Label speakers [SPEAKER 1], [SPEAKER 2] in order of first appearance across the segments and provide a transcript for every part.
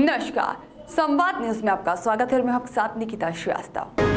[SPEAKER 1] नमस्कार, संवाद न्यूज में आपका स्वागत है और मैं आपके साथ निकिता श्रीवास्तव।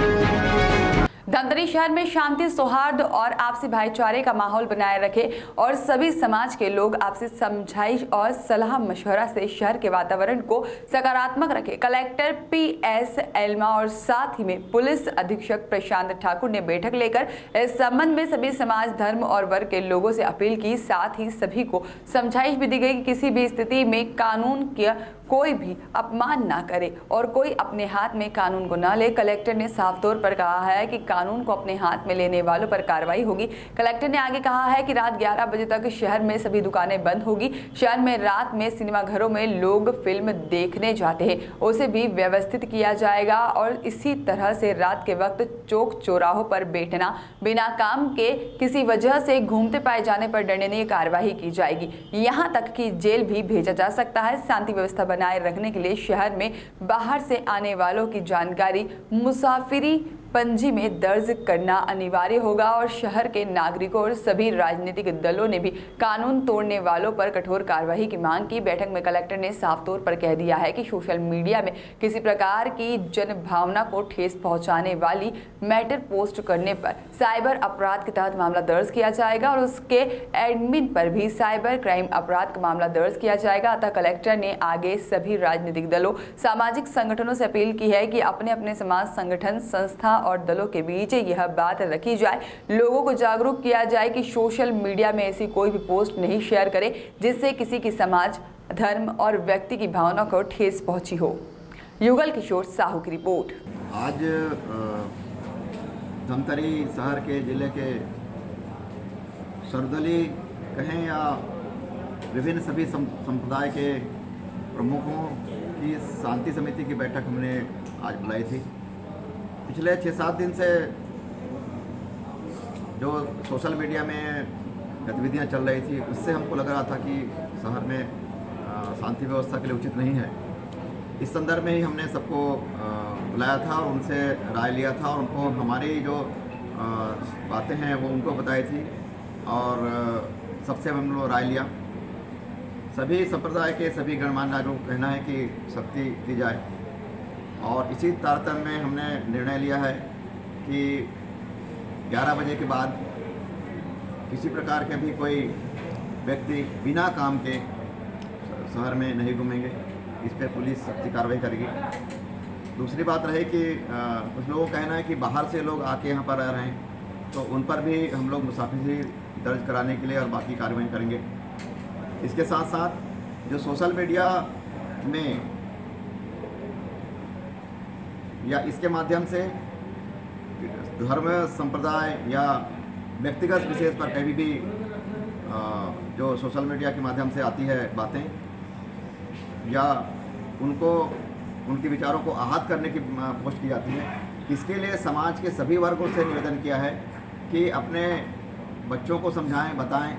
[SPEAKER 1] धमतरी शहर में शांति, सौहार्द और आपसी भाईचारे का माहौल बनाए रखे और सभी समाज के लोग आपसी समझाइश और सलाह मशवरा से शहर के वातावरण को सकारात्मक रखे। कलेक्टर PS एल्मा और साथ ही में पुलिस अधीक्षक प्रशांत ठाकुर ने बैठक लेकर इस संबंध में सभी समाज, धर्म और वर्ग के लोगों से अपील की। साथ ही सभी को समझाइश भी दी गई कि किसी भी स्थिति में कानून का कोई भी अपमान ना करे और कोई अपने हाथ में कानून को न ले। कलेक्टर ने साफ तौर पर कहा है कि कानून को अपने हाथ में लेने वालों पर कार्रवाई होगी। कलेक्टर ने आगे कहा है कि रात 11 बजे तक शहर में सभी दुकानें बंद होगी। शहर में रात में सिनेमा घरों में लोग फिल्म देखने जाते हैं, उसे भी व्यवस्थित किया जाएगा और इसी तरह से रात के वक्त चौक चौराहों पर बैठना, बिना काम के किसी वजह से घूमते पाए जाने पर दंडनीय कार्रवाई की जाएगी। यहाँ तक कि जेल भी भेजा जा सकता है। शांति व्यवस्था बनाए रखने के लिए शहर में बाहर से आने वालों की जानकारी मुसाफिरी पंजी में दर्ज करना अनिवार्य होगा और शहर के नागरिकों और सभी राजनीतिक दलों ने भी कानून तोड़ने वालों पर कठोर कार्रवाई की मांग की। बैठक में कलेक्टर ने साफ तौर पर कह दिया है कि सोशल मीडिया में किसी प्रकार की जनभावना को ठेस पहुंचाने वाली मैटर पोस्ट करने पर साइबर अपराध के तहत मामला दर्ज किया जाएगा और उसके एडमिन पर भी साइबर क्राइम अपराध का मामला दर्ज किया जाएगा। अतः कलेक्टर ने आगे सभी राजनीतिक दलों, सामाजिक संगठनों से अपील की है कि अपने अपने समाज, संगठन, संस्था और दलों के बीच यह बात रखी जाए, लोगों को जागरूक किया जाए कि सोशल मीडिया में ऐसी कोई भी पोस्ट नहीं शेयर करे जिससे किसी की समाज, धर्म और व्यक्ति की भावना को ठेस पहुंची हो। युगल किशोर साहू की रिपोर्ट।
[SPEAKER 2] आज धमतरी शहर के जिले के सर्वदलीय कहें या विभिन्न सभी संप्रदाय के प्रमुखों की शांति समिति की बैठक हमने आज बुलाई थी। पिछले 6-7 दिन से जो सोशल मीडिया में गतिविधियां चल रही थी, उससे हमको लग रहा था कि शहर में शांति व्यवस्था के लिए उचित नहीं है। इस संदर्भ में ही हमने सबको बुलाया था और उनसे राय लिया था और उनको हमारी जो बातें हैं वो उनको बताई थी और सबसे हम लोग राय लिया। सभी संप्रदाय के सभी गणमान्य नागरिकों को कहना है कि सख्ती की जाए और इसी तारतम्य में हमने निर्णय लिया है कि 11 बजे के बाद किसी प्रकार के भी कोई व्यक्ति बिना काम के शहर में नहीं घूमेंगे। इस पर पुलिस सख्ती कार्रवाई करेगी। दूसरी बात रही कि कुछ लोगों का कहना है कि बाहर से लोग आके यहाँ पर रह रहे हैं, तो उन पर भी हम लोग मुसाफिरी दर्ज कराने के लिए और बाकी कार्रवाई करेंगे। इसके साथ साथ जो सोशल मीडिया में या इसके माध्यम से धर्म, संप्रदाय या व्यक्तिगत विशेष पर कभी भी जो सोशल मीडिया के माध्यम से आती है बातें या उनको उनके विचारों को आहत करने की पोस्ट की जाती है, इसके लिए समाज के सभी वर्गों से निवेदन किया है कि अपने बच्चों को समझाएं, बताएं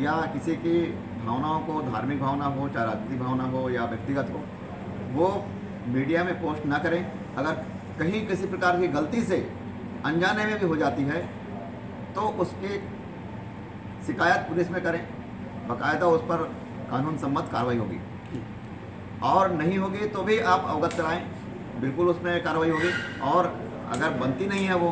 [SPEAKER 2] या किसी की भावनाओं को, धार्मिक भावना हो, चाहे राजनीतिक भावना हो या व्यक्तिगत हो, वो मीडिया में पोस्ट ना करें। अगर कहीं किसी प्रकार की गलती से अनजाने में भी हो जाती है तो उसकी शिकायत पुलिस में करें, बाकायदा उस पर कानून सम्मत कार्रवाई होगी और नहीं होगी तो भी आप अवगत कराएं, बिल्कुल उसमें कार्रवाई होगी। और अगर बनती नहीं है वो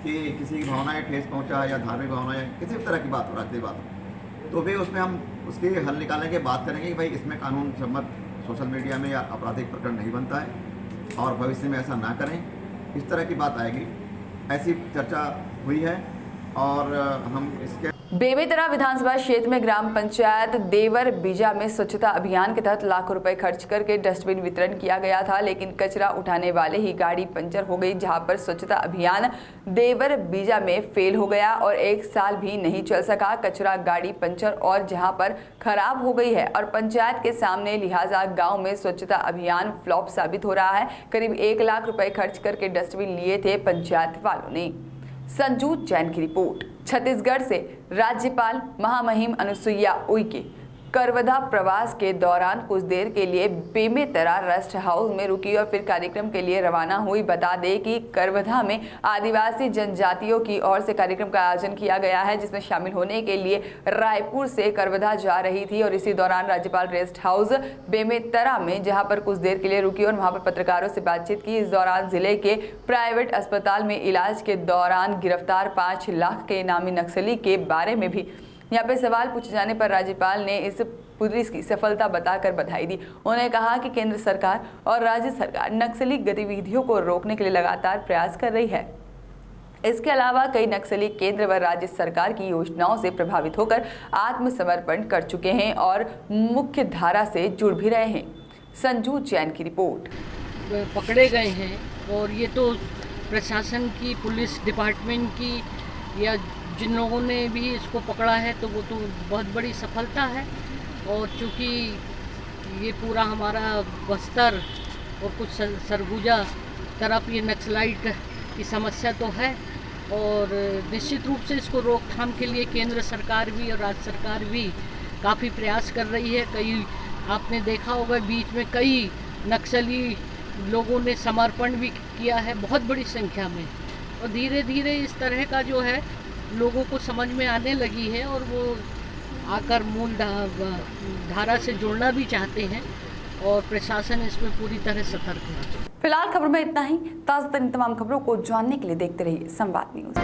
[SPEAKER 2] कि किसी की भावनाएं ठेस पहुंचा या धार्मिक भावनाएं किसी भी तरह की बात हो, राजनीतिक बात हो, तो भी उसमें हम उसकी हल निकालने के बात करेंगे कि भाई इसमें कानून सम्मत सोशल मीडिया में या आपराधिक प्रकरण नहीं बनता है और भविष्य में ऐसा ना करें, इस तरह की बात आएगी। ऐसी चर्चा हुई है और हम इसके
[SPEAKER 1] बेमेतरा विधानसभा क्षेत्र में ग्राम पंचायत देवर बीजा में स्वच्छता अभियान के तहत लाखों रुपए खर्च करके डस्टबिन वितरण किया गया था, लेकिन कचरा उठाने वाले ही गाड़ी पंचर हो गई, जहां पर स्वच्छता अभियान देवर बीजा में फेल हो गया और 1 साल भी नहीं चल सका। कचरा, गाड़ी पंचर और जहां पर खराब हो गई है और पंचायत के सामने, लिहाजा गाँव में स्वच्छता अभियान फ्लॉप साबित हो रहा है। करीब 1 लाख रुपए खर्च करके डस्टबिन लिए थे पंचायत वालों ने। संजू जैन की रिपोर्ट। छत्तीसगढ़ से राज्यपाल महामहिम अनुसुईया उइके करवधा प्रवास के दौरान कुछ देर के लिए बेमेतरा रेस्ट हाउस में रुकी और फिर कार्यक्रम के लिए रवाना हुई। बता दें कि करवधा में आदिवासी जनजातियों की ओर से कार्यक्रम का आयोजन किया गया है, जिसमें शामिल होने के लिए रायपुर से करवधा जा रही थी और इसी दौरान राज्यपाल रेस्ट हाउस बेमेतरा में जहां पर कुछ देर के लिए रुकी और वहां पर पत्रकारों से बातचीत की। इस दौरान जिले के प्राइवेट अस्पताल में इलाज के दौरान गिरफ्तार 5 लाख के इनामी नक्सली के बारे में भी यहाँ पे सवाल पूछे जाने पर राज्यपाल ने इस पुलिस की सफलता बताकर बधाई दी। उन्होंने कहा कि केंद्र सरकार और राज्य सरकार नक्सली गतिविधियों को रोकने के लिए लगातार प्रयास कर रही है। इसके अलावा कई नक्सली केंद्र व राज्य सरकार की योजनाओं से प्रभावित होकर आत्मसमर्पण कर चुके हैं और मुख्य धारा से जुड़ भी रहे हैं। संजू जैन की रिपोर्ट।
[SPEAKER 3] पकड़े गए हैं और ये तो प्रशासन की, पुलिस डिपार्टमेंट की या जिन लोगों ने भी इसको पकड़ा है तो वो तो बहुत बड़ी सफलता है। और चूँकि ये पूरा हमारा बस्तर और कुछ सरगुजा तरफ ये नक्सलाइट की समस्या तो है और निश्चित रूप से इसको रोकथाम के लिए केंद्र सरकार भी और राज्य सरकार भी काफ़ी प्रयास कर रही है। कई आपने देखा होगा बीच में कई नक्सली लोगों ने समर्पण भी किया है बहुत बड़ी संख्या में, और धीरे धीरे इस तरह का जो है लोगों को समझ में आने लगी है और वो आकर मूल धारा से जुड़ना भी चाहते हैं और प्रशासन इसमें पूरी तरह सतर्क है।
[SPEAKER 1] फिलहाल खबर में इतना ही। ताज़ा तमाम खबरों को जानने के लिए देखते रहिए संवाद न्यूज़।